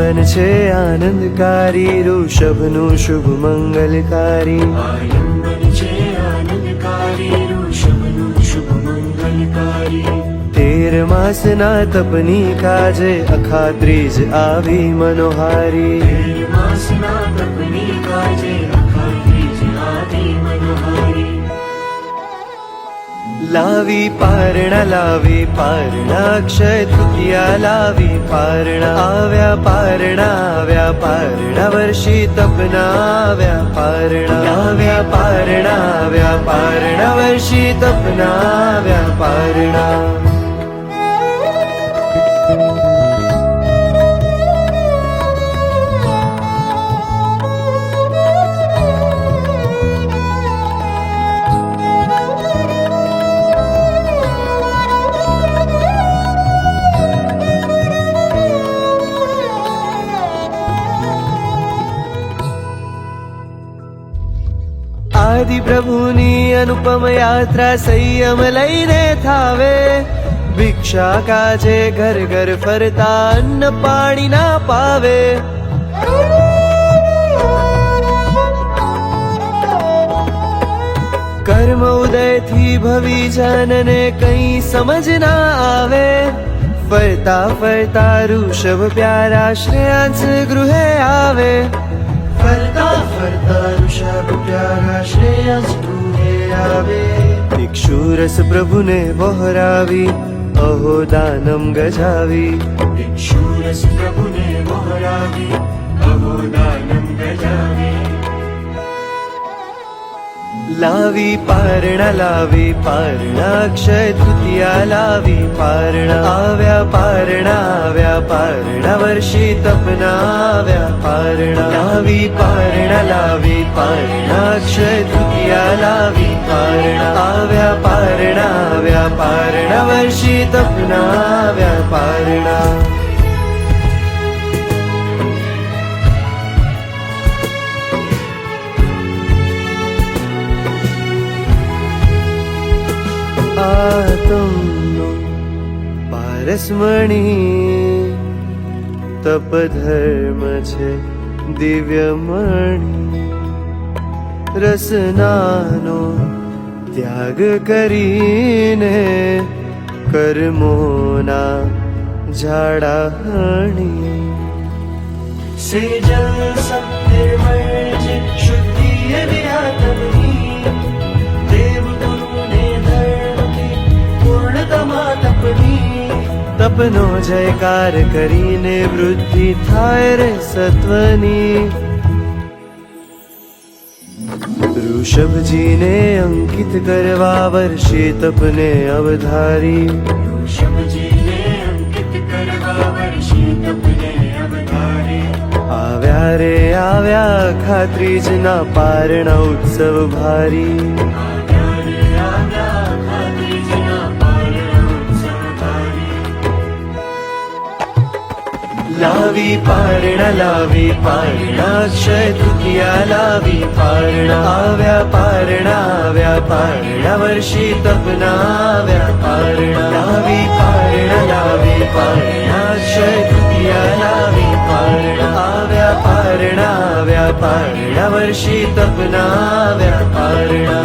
આગમન છે આનંદકારી, ઋષભનું શુભ મંગલકારી. આગમન છે આનંદકારી, ઋષભનું શુભ મંગલકારી. 13 માસના તપની કાજે અખાત્રીજ આવી મનોહારી. 13 માસના તપની કાજે અખાત્રીજ આવી મનોહારી. લાવી પારણા અક્ષય તૃતીયા લાવી પારણા. આવ્યા પારણા વર્ષી તપના આવ્યા પારણા. આવ્યા પારણા વર્ષી તપના આવ્યા પારણા. આદિ પ્રભુની અનુપમ યાત્રા સંયમ લઈને થાવે. ભિક્ષા કાજે ઘર ઘર ફરતા અન્ન પાણી ના પાવે. કર્મ ઉદયથી ભવી જનને કઈ સમજ ના આવે. ફરતા ફરતા ઋષભ પ્યારા શ્રેયાંશ ગૃહે આવે. ફરતા ફરતા ઋષભ પ્યારા શ્રેયાંશ ગૃહે આવે. ભિક્ષુરસ પ્રભુને વહોરાવી અહો દાનમ ગજાવી. ભિક્ષુરસ પ્રભુને વહોરાવી અહો દાનમ ગજાવી. લાવી પારણા અક્ષય તૃતીયા લાવી પારણા. આવ્યા પારણા વર્ષી તપના આવ્યા પારણા. લાવી પારણા અક્ષય તૃતીયા લાવી પારણા. આવ્યા પારણા વર્ષી તપના આવ્યા પારણા. આતમનો પારસમણી તપધર્મ છે દિવ્યમણી. રસનાનો ત્યાગ કરીને કર્મોના ઝાડા હણી. સેજલ સત્યર્મર્જ શુદ્ધિ વિરાતમની. દેવ ગુરુને ધર્મથી પૂર્ણતમા તપની. તપનો જયકાર કરીને વૃદ્ધિ થાય રે સત્વની. ઋષભજીને અંકિત કરવા વર્ષે તપને અવધારી. ઋષભજીને અંકિત કરવા વર્ષે તપને અવધારી. આવ્યા ખાત્રીજના પારણા ઉત્સવ ભારી. લાવી પારણા અક્ષય તૃતીયા લાવી પારણા. આવ્યા પારણા વર્ષી તપના આવ્યા પારણા. લાવી પારણા અક્ષય તૃતીયા લાવી પારણા. આવ્યા પારણા વર્ષી તપના આવ્યા પારણા.